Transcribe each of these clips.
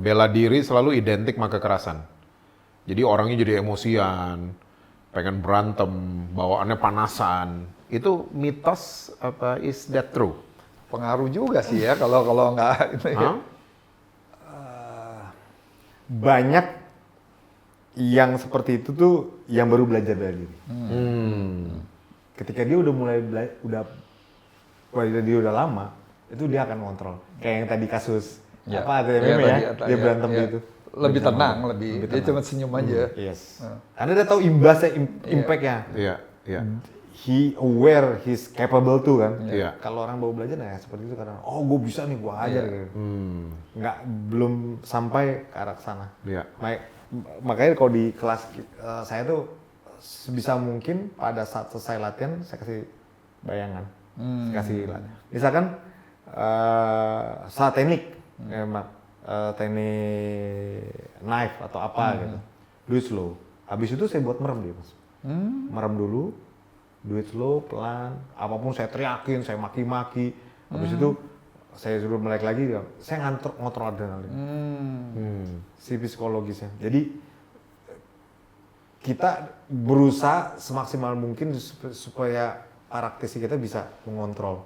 bela diri selalu identik sama kekerasan. Jadi orangnya jadi emosian, pengen berantem, bawaannya panasan. Itu mitos apa is that true? Pengaruh juga sih ya kalau nggak itu ya. Hah? Banyak yang seperti itu tuh yang baru belajar bela diri. Ketika dia udah mulai dia udah lama, itu dia akan kontrol. Kayak yang tadi kasus Ya. apa Ya, ATM ya, tadi, dia berantem ya. gitu. Lebih Bisa tenang, ngomong. lebih dia tenang. cuma senyum aja. Yes. Karena dia tahu imbasnya, impact-nya. Iya, iya. He aware, he's capable tuh kan. Iya. Kalau orang baru belajar ya seperti itu karena oh gue bisa nih gue ajar gitu. Nggak belum sampai ke arah sana. Iya. Makanya kalau di kelas saya tuh sebisa mungkin pada saat selesai latihan saya kasih bayangan, saya kasih misalkan saat teknik, teknik knife atau apa gitu, do it slow. Habis itu saya buat merem dia mas, merem dulu, do it slow pelan, apapun saya teriakin, saya maki-maki, habis itu saya suruh melek lagi, saya ngontrol adrenalin, si psikologisnya. Jadi kita berusaha semaksimal mungkin supaya praktisi kita bisa mengontrol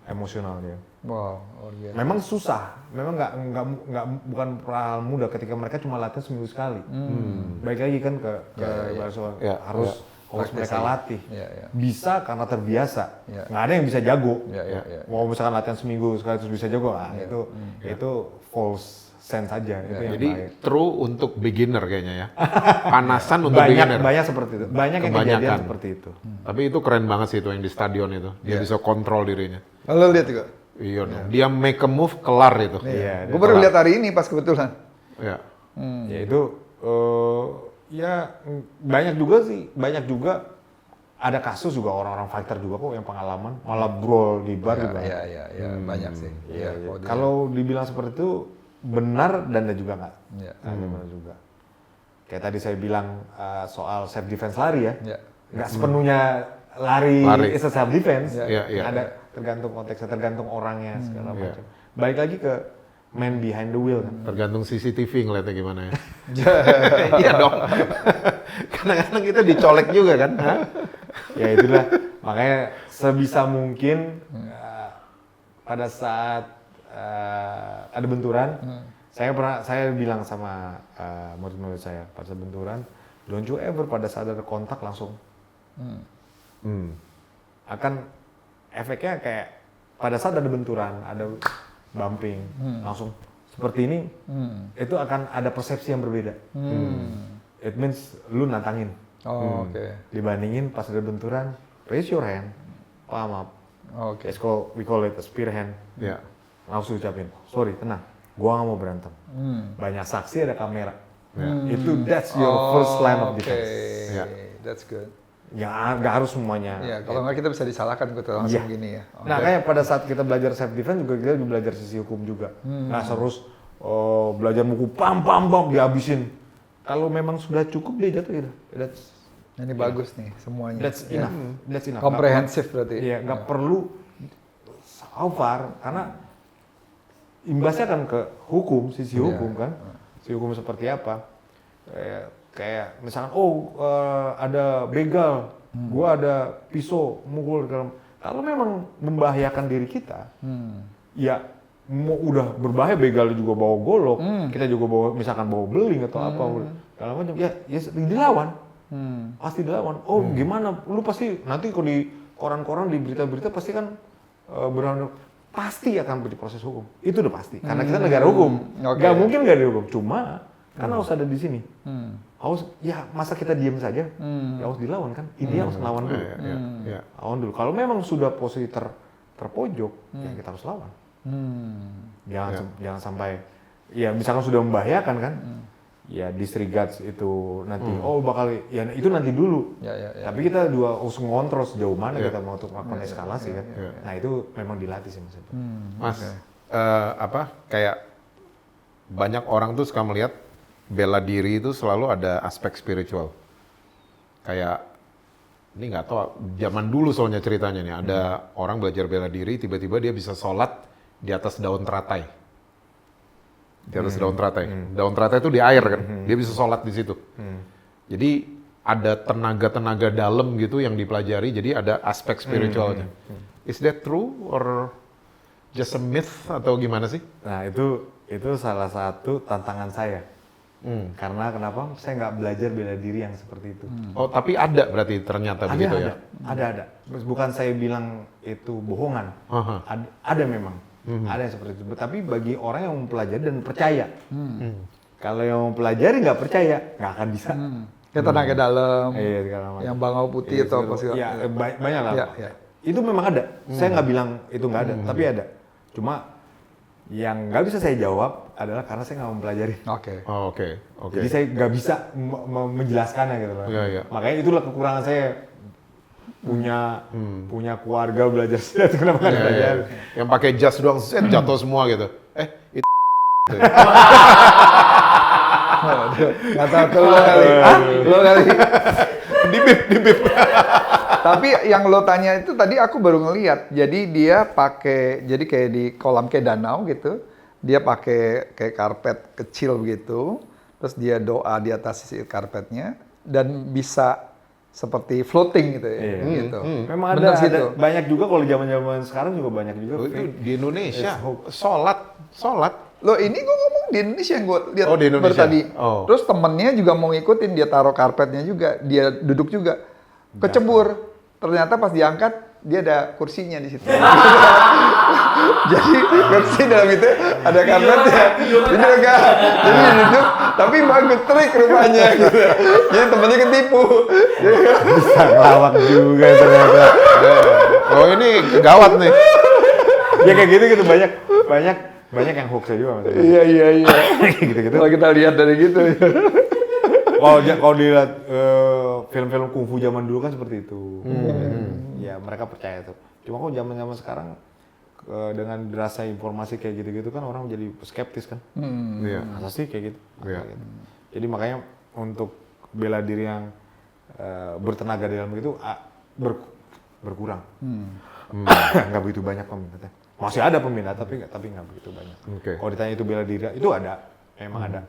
emosionalnya. Wow, luar biasa. Memang susah, memang nggak bukan hal mudah ketika mereka cuma latihan seminggu sekali. Baik lagi kan ke harus mereka latih. Bisa karena terbiasa. Nggak ada yang bisa jago. Mau misalkan latihan seminggu sekali terus bisa jago, itu false sense aja. Itu yang Jadi baik. true untuk beginner kayaknya ya. Panasan untuk beginner. Banyak seperti itu. Banyak yang kejadian seperti itu. Tapi itu keren banget sih itu yang di stadion itu. Dia bisa kontrol dirinya. Lo lihat juga. Iya dong. Dia make a move kelar itu. Iya. Gue baru lihat hari ini pas kebetulan. Iya. Ya itu ya banyak juga sih, banyak juga ada kasus juga orang-orang fighter juga kok yang pengalaman malah brawl di bar juga. Iya, banyak sih. Iya. Kalau dibilang seperti itu benar dan ada juga nggak. Ada benar juga. Kayak tadi saya bilang soal self defense lari ya. Nggak sepenuhnya lari is a self defense. Iya. Ada tergantung konteksnya, tergantung orangnya segala macam. Balik lagi ke man behind the wheel kan. Tergantung CCTV ngeliatnya gimana ya. Iya dong. Kadang-kadang kita dicolek juga kan. Ya itulah, makanya sebisa mungkin pada saat ada benturan, saya bilang sama murid-murid saya pada saat benturan, don't you ever pada saat ada kontak langsung akan efeknya kayak pada saat ada benturan, ada bumping, langsung seperti ini, itu akan ada persepsi yang berbeda. It means lu nantangin. Dibandingin pas ada benturan, raise your hand, palm up. We call it a spear hand. Iya. Langsung ucapin, sorry, tenang, gua nggak mau berantem. Banyak saksi, ada kamera. Itu that's your first line of defense. That's good. Ya, nggak harus semuanya. Ya, kalau nggak kita bisa disalahkan gitu langsung gini ya. Nah, kayak pada saat kita belajar self defense juga kita belajar sisi hukum juga. Nggak harus belajar buku pam dihabisin. Kalau memang sudah cukup dia jatuh gitu. Ini bagus nih semuanya. That's enough. Komprehensif berarti. Iya, nggak perlu how far karena imbasnya kan ke hukum, sisi hukum kan. Sisi hukum seperti apa? Kayak misalkan ada begal, gua ada pisau mukul kalau memang membahayakan diri kita, ya mau udah berbahaya begal juga bawa golok, kita juga bawa misalkan bawa beling atau apa, kalau macam ya dilawan, pasti dilawan. Gimana? Lu pasti nanti kalau di koran-koran di berita-berita pasti kan pasti akan diproses hukum. Itu udah pasti. Karena kita negara hukum. Gak mungkin gak ada hukum. Cuma karena harus ada di sini. Harus ya masa kita diam saja? Ya harus dilawan kan. Ini harus lawan dulu. Lawan dulu. Kalau memang sudah posisi terpojok, ya kita harus lawan. Jangan sampai ya misalkan sudah membahayakan kan. Ya disregard itu nanti bakal ya itu nanti dulu. Tapi kita juga harus ngontrol sejauh mana kita mau untuk melakukan eskalasi kan. Nah itu memang dilatih sih Mas. Kayak banyak orang tuh suka melihat bela diri itu selalu ada aspek spiritual. Kayak ini nggak tahu zaman dulu soalnya ceritanya nih ada orang belajar bela diri tiba-tiba dia bisa sholat di atas daun teratai. Di atas daun teratai. Daun teratai itu di air kan, dia bisa sholat di situ. Jadi ada tenaga-tenaga dalam gitu yang dipelajari, jadi ada aspek spiritualnya. Is that true or just a myth atau gimana sih? Nah itu salah satu tantangan saya. Karena kenapa? Saya nggak belajar bela diri yang seperti itu. Oh tapi ada berarti ternyata begitu ya? Ada. Bukan saya bilang itu bohongan. Ada memang. Ada yang seperti itu. Tapi bagi orang yang mempelajari dan percaya. Kalau yang mempelajari nggak percaya, nggak akan bisa. Kayak tenaga dalam, Iya, segala macam. yang bangau putih atau apa segala. Ya, banyak lah. Ya. Itu memang ada. Saya nggak bilang itu nggak ada, tapi ada. Cuma yang nggak bisa saya jawab adalah karena saya nggak mempelajari. Oke. Oh, oke. Jadi saya nggak bisa menjelaskannya gitu loh. Iya. Makanya itulah kekurangan saya punya keluarga belajar silat, kenapa nggak belajar? Yang pakai jas doang, set jatuh semua gitu. Itu Nggak tahu lo kali. Lo kali. dibip. Tapi yang lo tanya itu tadi aku baru ngeliat. Jadi dia pakai, jadi kayak di kolam kayak danau gitu. Dia pakai kayak karpet kecil begitu. Terus dia doa di atas sisi karpetnya dan bisa seperti floating gitu ya. Gitu. Memang Bener sih ada itu. banyak juga kalau zaman sekarang juga banyak juga. Itu di Indonesia, sholat. Loh ini gue ngomong di Indonesia yang gue lihat Oh, di Indonesia. tadi. Oh. Terus temennya juga mau ngikutin, dia taruh karpetnya juga, dia duduk juga. Kecebur. Ternyata pas diangkat, dia ada kursinya di situ. Jadi kursi dalam itu ada karpetnya. Ini enggak. Jadi dia duduk, tapi bagus trik rupanya gitu. Jadi temennya ketipu. Bisa ngelawak juga ternyata. Oh ini gawat nih. Ya kayak gitu banyak yang hoax juga maksudnya. Iya. Gitu-gitu. Kalau kita lihat dari gitu. Kalau dilihat film-film kungfu zaman dulu kan seperti itu. Ya mereka percaya tuh. Cuma kok zaman sekarang dengan dirasa informasi kayak gitu-gitu kan orang jadi skeptis kan. Iya. Masa sih kayak gitu. Iya. Gitu. Jadi makanya untuk bela diri yang bertenaga dalam itu berkurang. Nggak begitu banyak peminatnya. Masih ada peminat tapi nggak begitu banyak. Oke. Kalau ditanya itu bela diri itu ada, memang ada.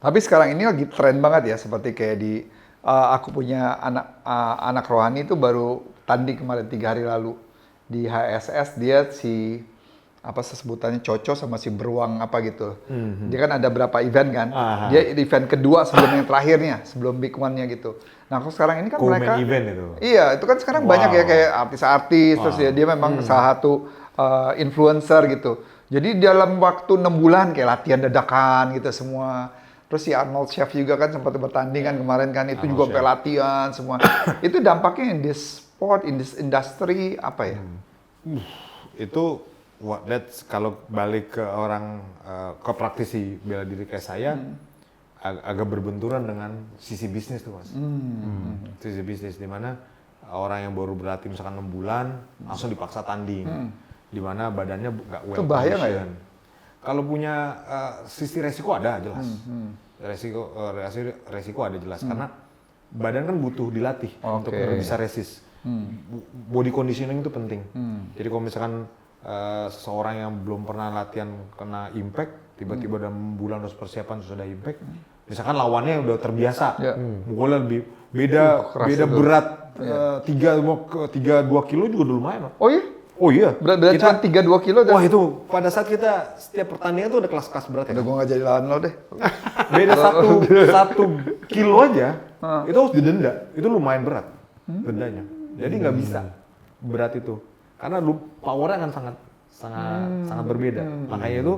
Tapi sekarang ini lagi tren banget ya, seperti kayak di aku punya anak rohani itu baru tanding kemarin 3 hari lalu di HSS. Dia si apa sebutannya Coco sama si Beruang apa gitu. Dia kan ada berapa event kan. Dia event kedua sebelum yang terakhirnya, sebelum big one-nya gitu. Nah, kok sekarang ini kan Co-main mereka event itu. Iya, itu kan sekarang banyak ya kayak artis-artis terus dia memang salah satu influencer gitu. Jadi dalam waktu 6 bulan kayak latihan dadakan gitu semua. Terus si Arnold Chef juga kan sempat bertanding kan kemarin kan itu juga sampai latihan semua. Itu dampaknya in this sport, in this industry apa ya? Itu that's kalau balik ke orang ke praktisi bela diri kayak saya agak berbenturan dengan sisi bisnis tuh Mas. Sisi bisnis di mana orang yang baru berlatih misalkan 6 bulan langsung dipaksa tanding. Di mana badannya nggak well Itu bahaya nggak ya? conditioned. Kalau punya sisi resiko ada jelas. Resiko ada jelas karena badan kan butuh dilatih untuk bisa resist. Body conditioning itu penting. Jadi kalau misalkan seseorang yang belum pernah latihan kena impact, tiba-tiba dalam bulan harus persiapan sudah impact, misalkan lawannya udah terbiasa, mukulnya lebih beda berat 2 kilo juga udah lumayan. Oh iya? Oh iya. Berat cuma 3-2 kilo dan Wah itu pada saat kita setiap pertandingan tuh ada kelas-kelas berat ya. udah gue nggak jadi lawan lo deh. Beda 1 kilo aja itu harus didenda. Itu lumayan berat dendanya. Jadi nggak bisa berat itu karena lu powernya akan sangat berbeda. Makanya itu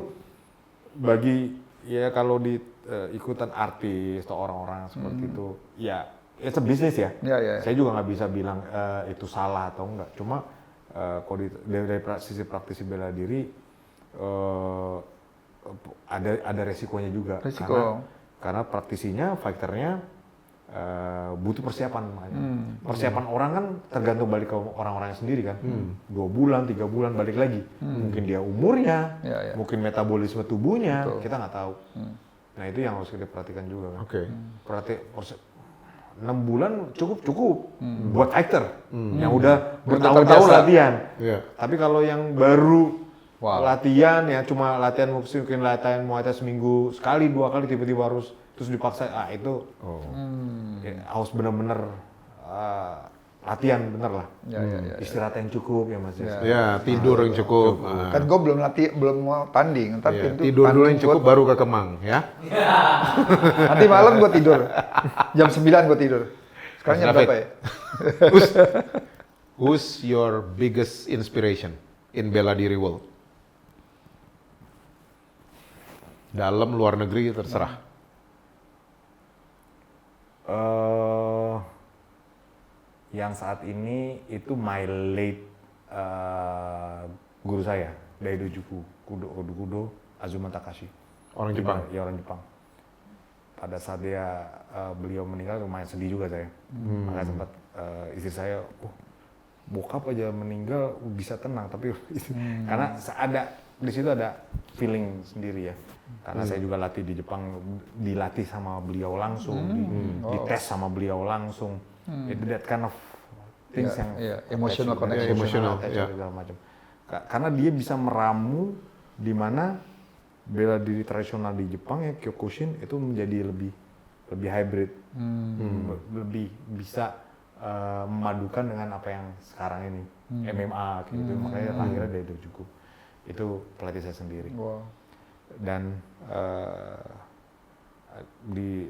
bagi ya kalau di ikutan artis atau orang-orang seperti itu ya it's a business ya. Ya. Saya juga nggak bisa bilang itu salah atau enggak. Cuma kalau dari sisi praktisi bela diri ada resikonya juga. Karena praktisinya, fighternya butuh persiapan. Persiapan orang kan tergantung balik ke orang-orangnya sendiri kan. 2 bulan, 3 bulan balik lagi. Mungkin dia umurnya, mungkin metabolisme tubuhnya, kita nggak tahu. Nah itu yang harus kita perhatikan juga kan. 6 bulan cukup buat fighter yang udah bertahun-tahun latihan. Tapi kalau yang baru latihan ya cuma latihan mungkin latihan Muay Thai seminggu sekali 2 kali tiba-tiba harus terus dipaksa itu ya, harus bener-bener latihan bener lah. Istirahat yang cukup ya Mas. Ya, tidur yang cukup. Kan gue belum mau tanding, ntar Tidur dulu yang cukup baru ke Kemang ya. Nanti malam gue tidur, jam 9 gue tidur. Sekarang jam berapa ya? Who's your biggest inspiration in bela diri world? Dalam luar negeri terserah. Yang saat ini itu my late guru saya Daido Juku Kudo Azuma Takashi. Orang Jepang? Ya orang Jepang. Pada saat beliau meninggal lumayan sedih juga saya. Makanya sempat istri saya, bokap aja meninggal bisa tenang, tapi karena di situ ada feeling sendiri ya. Karena saya juga latih di Jepang, dilatih sama beliau langsung, dites sama beliau langsung. Itu that kind of things yang emotional connection, emotional, segala macam. Karena dia bisa meramu di mana bela diri tradisional di Jepang ya Kyokushin itu menjadi lebih hybrid, lebih bisa memadukan dengan apa yang sekarang ini MMA gitu. Makanya akhirnya Daido Juku itu pelatih saya sendiri. Dan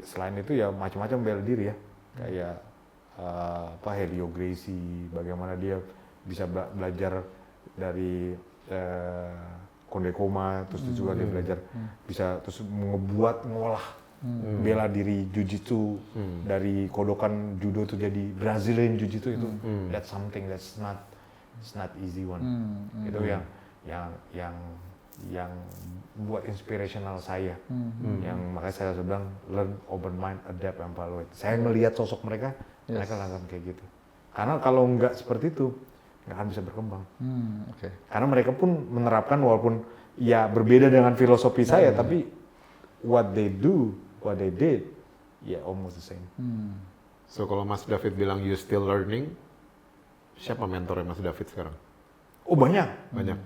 selain itu ya macam-macam bela diri ya, kayak Helio Gracie, bagaimana dia bisa belajar dari Kondekoma, terus juga dia belajar bisa terus ngolah bela diri Jiu-Jitsu dari kodokan judo itu jadi Brazilian Jiu-Jitsu itu that's something that's not easy one. Itu yang buat inspirational saya, yang makanya saya bilang learn, open mind, adapt, evaluate. Saya melihat sosok mereka lakukan kayak gitu. Karena kalau nggak seperti itu, nggak akan bisa berkembang. Karena mereka pun menerapkan walaupun ya berbeda dengan filosofi saya, tapi what they did, ya almost the same. So kalau Mas David bilang you still learning, siapa mentornya Mas David sekarang? Oh banyak. Banyak.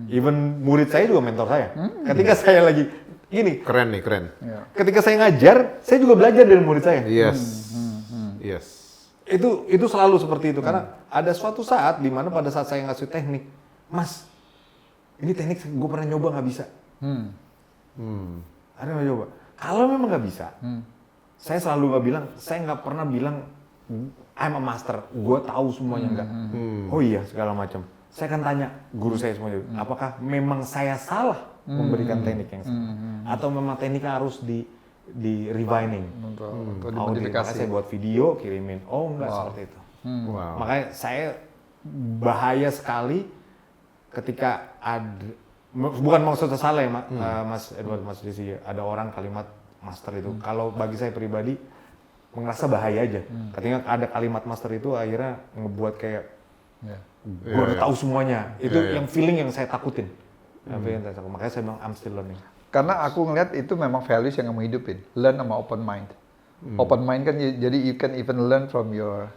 Even murid saya juga mentor saya. Ketika saya lagi ini. Keren nih, keren. Ketika saya ngajar, saya juga belajar dari murid saya. Yes. Itu selalu seperti itu karena ada suatu saat di mana pada saat saya ngasih teknik, Mas, ini teknik gue pernah nyoba nggak bisa. Ada nggak coba? Kalau memang nggak bisa, saya selalu nggak pernah bilang I'm a master, gue tahu semuanya enggak. Oh iya segala macam. Saya akan tanya guru saya semuanya, apakah memang saya salah memberikan teknik yang salah, atau memang tekniknya harus di refining. Makanya saya buat video kirimin, enggak seperti itu. Makanya saya bahaya sekali ketika ada, bukan maksudnya salah ya Mas Edward, Mas Desi, ada orang kalimat master itu, kalau bagi saya pribadi merasa bahaya aja. Ketika ada kalimat master itu akhirnya ngebuat kayak gue udah tahu semuanya. Itu yang feeling yang saya takutin. Makanya saya bilang I'm still learning. Karena aku ngeliat itu memang values yang kamu hidupin. Learn sama open mind. Open mind kan jadi you can even learn from your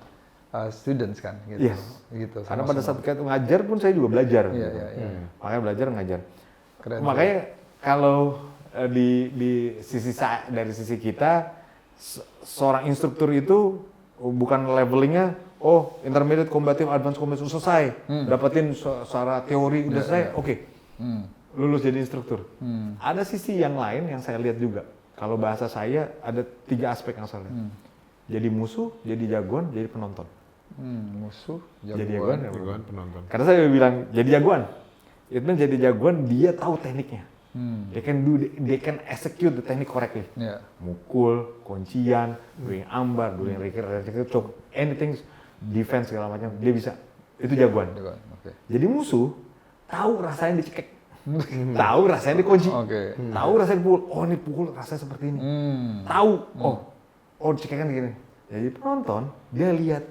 students kan. Gitu. Yes. Gitu, karena pada saat kita ngajar pun saya juga belajar. Makanya belajar ngajar. Keren. Makanya kalau dari sisi kita, seorang instruktur itu bukan levelingnya intermediate combative, advanced combative selesai, dapetin secara teori udah selesai, oke. Lulus jadi instruktur. Ada sisi yang lain yang saya lihat juga. Kalau bahasa saya ada 3 aspek yang saya lihat. Jadi musuh, jadi jagoan, jadi penonton. Musuh, jadi jagoan, penonton. Karena saya bilang jadi jagoan. Itu jadi jagoan, dia tahu tekniknya. They can execute the technique correctly. Mukul, kuncian, doing ambar, doing choke, anything, defense segala macam, dia bisa. Itu jagoan. Jadi musuh tahu rasanya dicekek, tahu rasanya dikunci, tahu rasanya dipukul. Ini pukul rasanya seperti ini. Tahu, dicekekan gini. Jadi penonton dia lihat,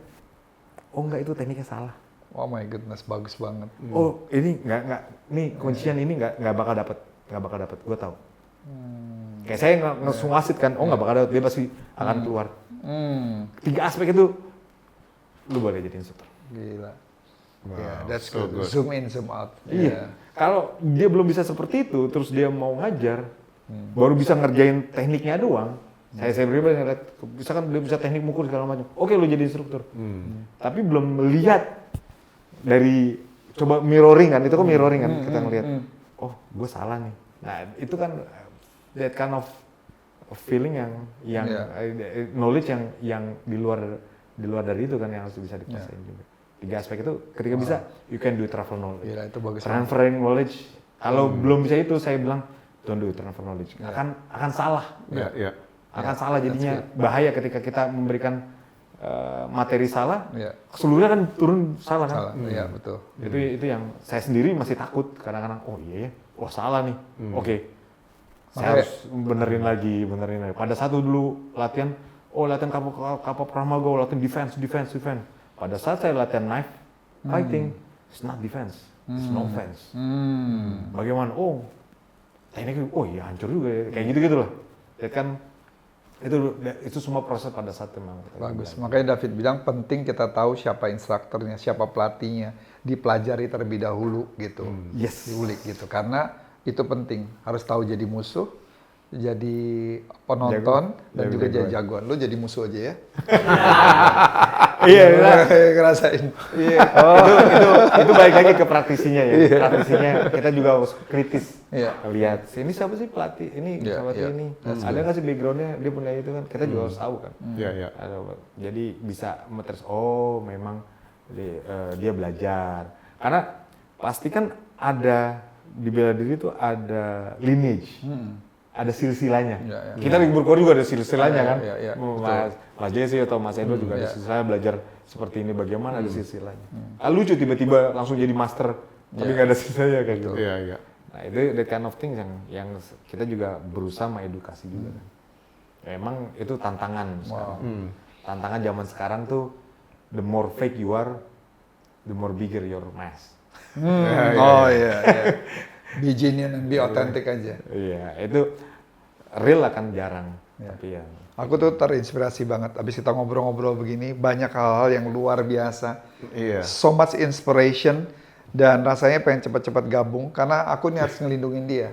enggak itu tekniknya salah. Oh my goodness, bagus banget. Ini enggak, nih kuncian ini enggak bakal dapat. Gue tahu. Kayak saya ngesuasit kan, nggak bakal dapat, dia pasti akan keluar. 3 aspek itu lu boleh jadi instruktur. Gila. Wow, Yeah, that's so good. good. Zoom in, zoom out. Iya. Kalau dia belum bisa seperti itu, terus dia mau ngajar, baru bisa ngerjain tekniknya doang. Saya pribadi ngeliat, misalkan dia bisa teknik mukul segala macam. Oke, lu jadi instruktur. Tapi belum melihat dari coba mirroring kan, itu kan mirroring kan kita ngelihat. Oh, gue salah nih. Nah, itu kan that kind of feeling yang knowledge yang di luar dari itu kan yang harus bisa dikuasain juga. 3 aspek itu ketika bisa you can do transfer knowledge. Gila, itu bagus. Transferring knowledge. Kalau belum bisa itu saya bilang don't do transfer knowledge. Akan salah. Ya. Akan salah jadinya bahaya ketika kita memberikan materi salah. Iya. Seluruhnya kan turun salah kan. Salah. Iya, betul. Itu yang saya sendiri masih takut kadang-kadang. Oh iya ya, wah salah nih. Oke. Saya harus benerin lagi. Pada satu dulu latihan kapal Pramago, latihan defense. Pada saat saya latihan knife fighting, it's not defense, it's no offense. Bagaimana? Oh, tekniknya, oh iya hancur juga ya. Kayak gitu lah. Ya kan, itu semua proses pada saat memang. Bagus. Makanya David bilang penting kita tahu siapa instrukturnya, siapa pelatihnya, dipelajari terlebih dahulu gitu. Yes. Diulik gitu. Karena itu penting. Harus tahu jadi musuh, jadi penonton, dan juga jadi jagoan. Lu jadi musuh aja ya. Iya, ngerasain. Iya. Itu balik lagi ke praktisinya ya. Praktisinya kita juga harus kritis. Iya. Lihat, ini siapa sih pelatih? Ini pelatih ini. Ada nggak sih backgroundnya? Dia punya itu kan? Kita juga harus tahu kan. Iya. Jadi bisa metres. Oh, memang dia belajar. Karena pasti kan ada di bela diri itu ada lineage. Ada silsilahnya. Kita di Burkor juga ada silsilahnya kan. Mas Jesse atau Mas Edo juga ada silsilahnya belajar seperti ini bagaimana ada silsilahnya. Lucu tiba-tiba langsung jadi master tapi nggak ada silsilahnya kayak gitu. Iya. Nah itu that kind of things yang kita juga berusaha mengedukasi juga kan. Ya, emang itu tantangan sekarang. Tantangan zaman sekarang tuh the more fake you are, the more bigger your mess. Oh iya. Be genuine and be authentic aja. Iya, itu real akan jarang. Tapi ya. Aku tuh terinspirasi banget. Abis kita ngobrol-ngobrol begini, banyak hal-hal yang luar biasa. Iya. So much inspiration. Dan rasanya pengen cepat-cepat gabung. Karena aku nih harus ngelindungin dia.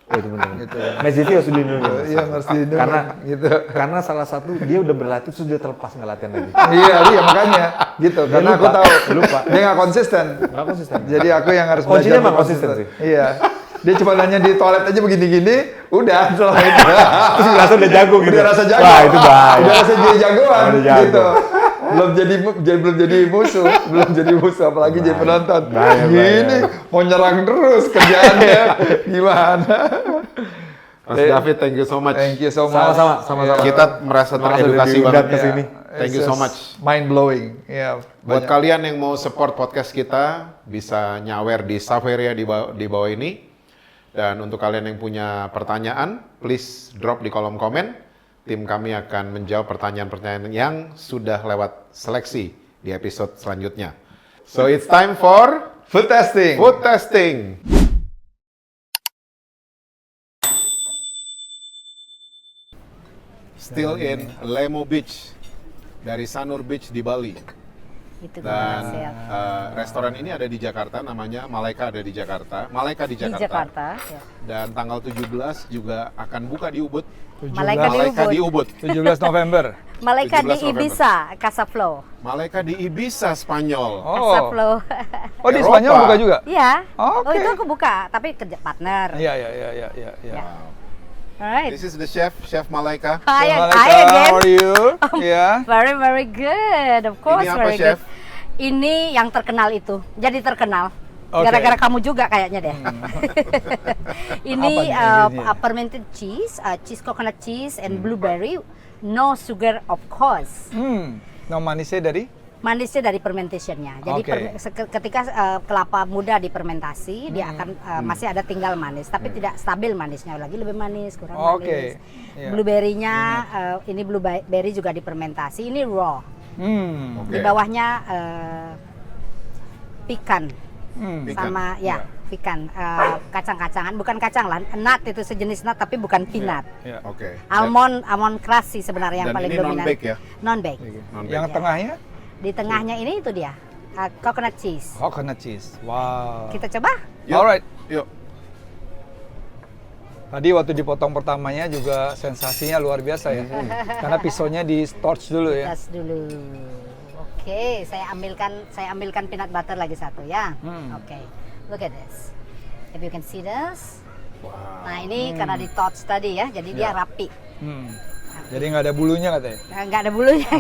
Oh itu benar. Gitu ya. Mas Jesse harus dilindungi. Iya harus dilindungi. Karena salah satu dia udah berlatih terus dia terlepas nggak latihan lagi. Iya makanya. Gitu. Karena aku tahu. Lupa. Dia nggak konsisten. Nggak konsisten. Jadi aku yang harus Kuncinya belajar. emang konsisten sih. Iya. Dia cuma nanya di toilet aja begini-gini, udah setelah itu. Terus rasa udah jago gitu. Udah rasa jago. Wah itu bahaya. Udah rasa jadi jagoan Udah jago. gitu. Belum jadi musuh, apalagi jadi penonton. Gini mau nyerang terus kerjaannya. Gimana? Mas David, thank you so much. Thank you so much. Sama-sama. Kita merasa teredukasi banget ke sini. Thank you so much. Mind blowing. Ya. Buat kalian yang mau support podcast kita, bisa nyawer di Saveria di bawah ini. Dan untuk kalian yang punya pertanyaan, please drop di kolom komen. Tim kami akan menjawab pertanyaan-pertanyaan yang sudah lewat seleksi di episode selanjutnya. So it's time for Food testing. food testing. Still in Lemo Beach dari Sanur Beach di Bali. Itu Dan berhasil. restoran ini ada di Jakarta, namanya Malaika ada di Jakarta. Malaika di Di Jakarta. Jakarta. Ya. Dan tanggal 17 juga akan buka di Ubud. Malaika di Ubud. 17 November. Malaika 17 di November. Ibiza, Casaflow. Malaika di Ibiza, Spanyol. Casaflow. Oh di Eropa. Spanyol buka juga? Iya. Oke. Oh itu aku buka, tapi kerja partner. Iya. Ya. Alright. This is the Chef Malaika. Hi, Malaika, hi again. how are you? Yeah. Very good. Of course, Ini apa, very Chef? good. Ini yang terkenal itu. Jadi terkenal. Oke. Gara-gara kamu juga kayaknya deh. Ini Apa nih ingredientnya? fermented cheese, cheese coconut cheese and blueberry, no sugar of course. No manisnya dari? Manisnya dari fermentationnya. Jadi Oke. ketika kelapa muda difermentasi, dia akan masih ada tinggal manis, tapi tidak stabil manisnya. Lagi lebih manis, kurang Oke. manis. Iya. Blueberry-nya ini blueberry juga difermentasi. Ini raw. Oke. Di bawahnya pecan. Pecan. Sama ya, pecan. Kacang-kacangan, bukan kacang lah, nut itu sejenis nut tapi bukan peanut. Ya. Oke. Almond crush sih sebenarnya Dan yang paling ini dominan. non-bake ya? Non-bake. Non-bake. Yang tengahnya? Di tengahnya ini itu dia. coconut cheese. Coconut cheese. Wow. Kita coba? Yuk. Alright. Yuk. Tadi waktu dipotong pertamanya juga sensasinya luar biasa ya. Karena pisaunya di torch dulu ya. Tas dulu. Oke, saya ambilkan peanut butter lagi satu ya. Oke, look at this. If you can see this. Nah ini karena di torch tadi ya, jadi dia rapi. Jadi nggak ada bulunya katanya. Nggak ada bulunya.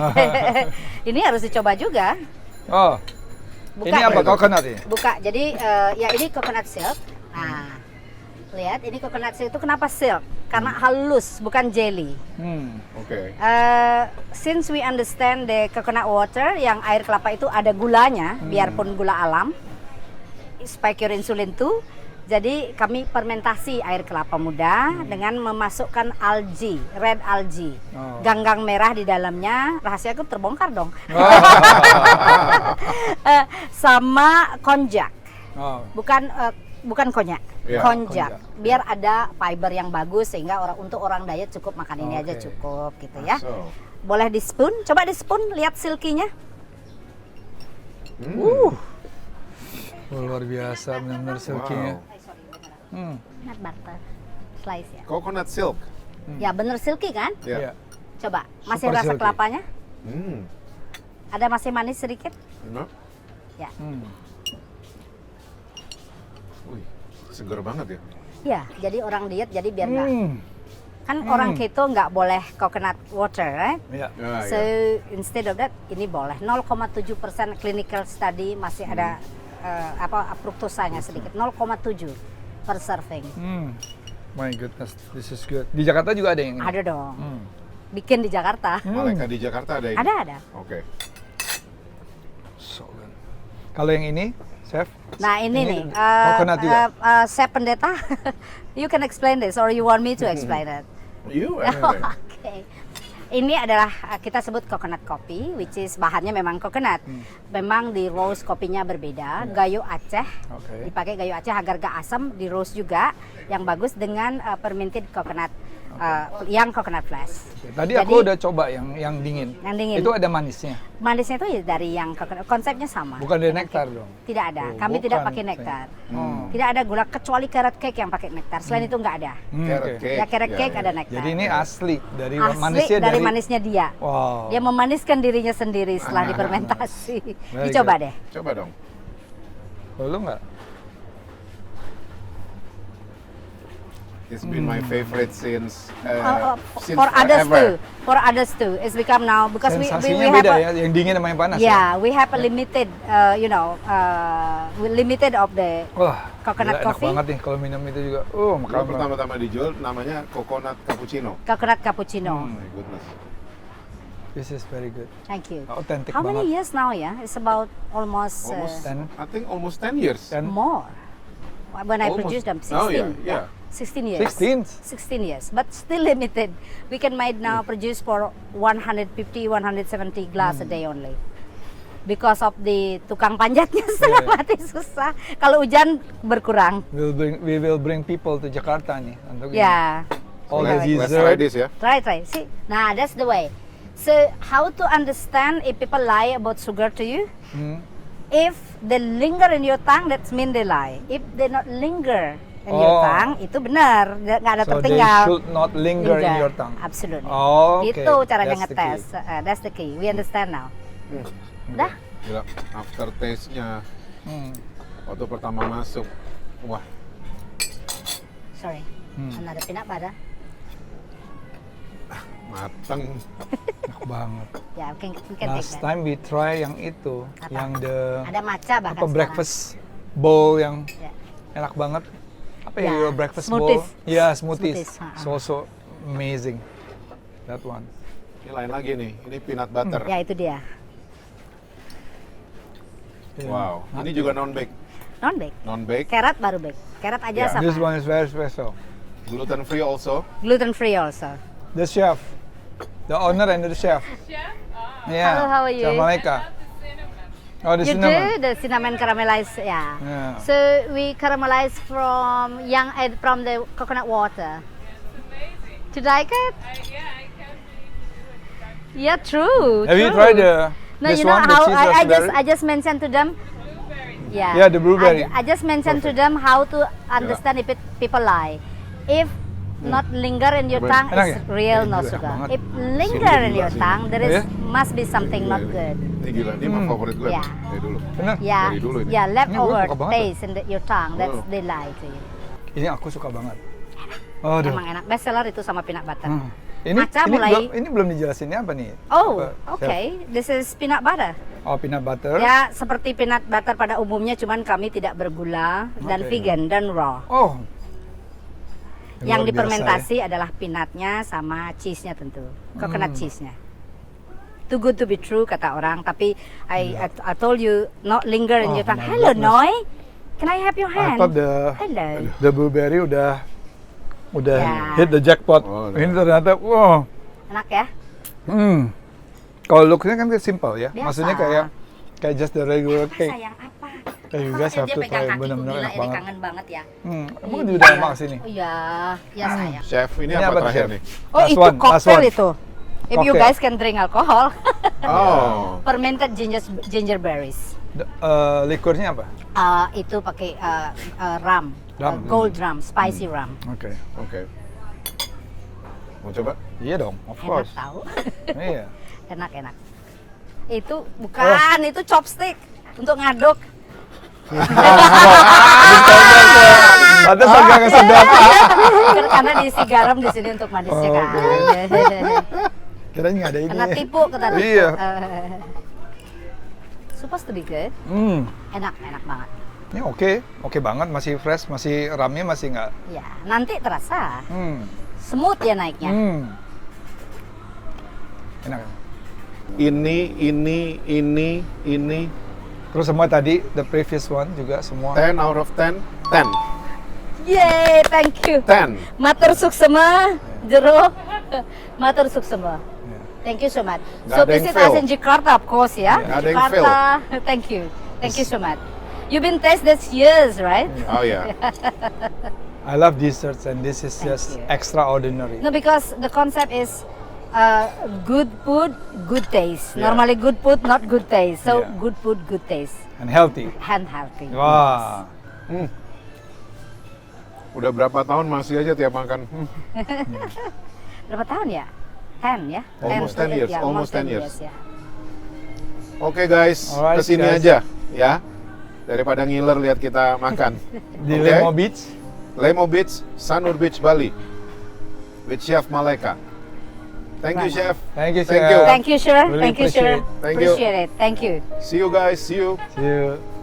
Ini harus dicoba juga. Oh, Buka ini apa deh. coconut ya? Buka. Jadi ya ini coconut silk. Nah, lihat ini coconut silk itu kenapa silk? Karena halus, bukan jelly. Oke. Since we understand the coconut water, yang air kelapa itu ada gulanya, biarpun gula alam, spike your insulin tuh. Jadi kami fermentasi air kelapa muda dengan memasukkan algae, red algae, ganggang merah di dalamnya. Rahasia aku terbongkar dong. Sama konjak, bukan konyak, Ya, konjak. Biar ada fiber yang bagus sehingga untuk orang diet cukup makan ini aja cukup gitu ya. So. Boleh di spoon, coba di spoon lihat silkinya. Luar biasa benar-benar silkinya. Peanut butter slice ya. Coconut silk. Ya bener silky kan? Ya. Coba, masih Super rasa silky. kelapanya? Ada masih manis sedikit? Enak. Ya. Wih, seger banget ya. Ya, jadi orang diet jadi biar nggak. Kan orang keto nggak boleh coconut water, right? Iya. Ya, So ya. instead of that, ini boleh. 0,7% clinical study masih ada fruktosanya sedikit. 0,7 per serving. My goodness, this is good. Di Jakarta juga ada yang ini? Ada dong. Bikin di Jakarta. Malaikat di Jakarta ada ini? Ada. Oke. So good. Kalau yang ini, chef? Nah ini nih, coconut juga? Chef Pendeta, you can explain this or you want me to explain it? You anyway. Oke. Ini adalah kita sebut coconut coffee, which is bahannya memang coconut. Memang di roast kopinya berbeda. Gayo Aceh, dipakai gayo Aceh agar gak asam, di roast juga. Yang bagus dengan fermented coconut, yang coconut flash. Tadi aku udah coba yang dingin. Yang dingin. Itu ada manisnya. Manisnya itu ya dari yang coconut, konsepnya sama. Bukan dari nektar dong. Tidak ada, Oh, kami tidak bukan. pakai nektar. Tidak ada gula kecuali carrot cake yang pakai nektar. Selain itu nggak ada. Carrot Oke. cake. Ya carrot cake ada nektar. Jadi ini asli dari asli manisnya dari manisnya dia. Wow. Dia memaniskan dirinya sendiri setelah difermentasi. Very Dicoba good. deh. Coba dong. Lu nggak? It's been my favorite since For others forever. too. For others too. It's become now because we Sensasinya have beda a, ya, yang dingin sama yang panas. yeah, we have a limited, limited of the Wah, coconut gila, coffee. enak banget nih kalau minum itu juga. Kalau Makan pertama-tama dijual namanya coconut cappuccino. coconut cappuccino. Oh my goodness. This is very good. Thank you. Authentic How banget. many years now ya? It's about almost, Almost, 10. I think almost 10 years. more. When I Almost. produced them, 16. Oh yeah. 16 years. 16? 16 years, but still limited. We can might now produce for 150, 170 glass a day only. Because of the tukang panjatnya setengah mati susah. Kalau hujan berkurang. We will bring people to Jakarta nih untuk ini. Yeah. All the Let's try dessert. this ya. Try. See, nah that's the way. So how to understand if people lie about sugar to you? If they linger in your tongue, that's mean they lie. If they not linger in your tongue, itu benar, nggak ada So tertinggal. they should not linger in your tongue. Absolutely. Oh, okay. Itu caranya That's the ngetes. That's the key. We understand now. Udah? Gila, after taste-nya waktu pertama masuk, wah, Sorry. Another peanut butter. mateng. Enak banget. Ya, we can take Last that. time we try yang itu, Apa? yang the Ada matcha bahkan apa sekarang. breakfast bowl yang Ya. enak banget. Apa Ya, ya, your breakfast smoothies. bowl? Ya, smoothies. Smoothies, It's also amazing. That one. Ini lain lagi nih, ini peanut butter. Ya, itu dia. Yeah. Wow, ini juga non-bake. Non-bake. Non-bake, Carrot baru bake. Carrot aja Ya. sama. This one is very special. gluten free also. Gluten free also. The chef, the owner and the chef. Chef? Yeah. Hello, how are you? Chef Malaika. Cinnamon. Oh, the You cinnamon. do the cinnamon caramelized, yeah. Yeah. So we caramelize from from the coconut water. Amazing. To like it? Yeah, I can't believe you would. Yeah, true. Have you true. tried the No, This you know one, the how cheese raspberry. I just mentioned to them. Yeah. Yeah, the blueberry. I just mentioned to them how to understand if people lie. If not linger in your tongue, Enak it's ya? real Ini no juga enak sugar. banget. If linger in gila your sih. tongue, there Oh is ya? must be something not good. Ini gila, ini mah favorit gue. Yeah. Dari dulu. Benar. Yeah, Dari dulu ini. yeah, leftover suka banget taste in your tongue. That's Oh. they lie to you. Ini aku suka banget. Aduh. Emang enak, best seller itu sama peanut butter. Ini, Maca mulai- ini belum dijelasinnya apa nih? Oh, Apa, okay. This is peanut butter. Chef? Oh, peanut butter. Ya, seperti peanut butter pada umumnya, cuman kami tidak bergula dan Oke. vegan dan raw. Oh. Yang Luar biasa ya. difermentasi adalah peanutnya sama cheese-nya tentu, coconut cheese-nya. Too good to be true kata orang, tapi I told you not linger in Oh, your tongue. my Hello, goodness. Noy. Can I have your I hand? thought Hello. the blueberry udah Ya. hit the jackpot. Oh, Ini ternyata, wow. Enak ya? Kalau looknya kan simple ya. Biasa. Maksudnya kayak just the regular Apa cake. sayang apa? You Apa? guys have Dia to pegang try. kakiku Bener-bener gila, enak ini banget. kangen banget ya. Kamu Ini udah dia. lama kesini. Oh iya, ya sayang. Chef, ini Ini apa apa, terakhir Chef? nih? Oh Last itu one, last cocktail one. itu. If you Cocktail. guys can drink alcohol. Oh. Fermented ginger berries. Liquornya apa? Itu pakai rum, Rum. gold rum, spicy rum. Oke. Oke. Mau coba? Iya dong, of Enak course. tahu. Iya. Enak. Itu bukan, itu chopstick untuk ngaduk. Pantes agak sedap. Karena diisi garam di sini untuk manisnya Oh, kan. Kirain nggak ada ini. Kena tipu, kena tipu. Iya. Supposed to be good. Enak banget. Ini oke banget, masih fresh, masih ramnya masih nggak. Ya, nanti terasa Hmm. smooth ya naiknya. Enak. Ini. Terus semua tadi the previous one juga semua. 10 out of 10. 10. Yeay, thank you. 10. Matur suksema, Jero. Matur suksema. Thank you so much. Nggak So ada yang visit fail. us in Jakarta, of course, ya. Nggak ada yang Jakarta. Thank you. Thank you so much. You've been taste this years, right? Oh ya. I love desserts and this is Thank just you. extraordinary. No, because the concept is good food, good taste. Yeah. Normally good food, not good taste. So Yeah. good food, good taste, And healthy. and healthy. Wah. Udah berapa tahun masih aja tiap makan? Berapa tahun ya? 10 ya? Almost 10 years, ya, almost 10 years. ya. Oke guys, Alright, kesini guys. aja ya. Daripada ngiler lihat kita makan. Di Oke? Lemo Beach. Lemo Beach, Sanur Beach, Bali. With Chef Malaika. Thank you, Chef. Thank you, Thank Chef. you. Thank you, sir. Really Thank you, sir. appreciate. Thank you. Appreciate it. Thank you. See you guys. See you. See you.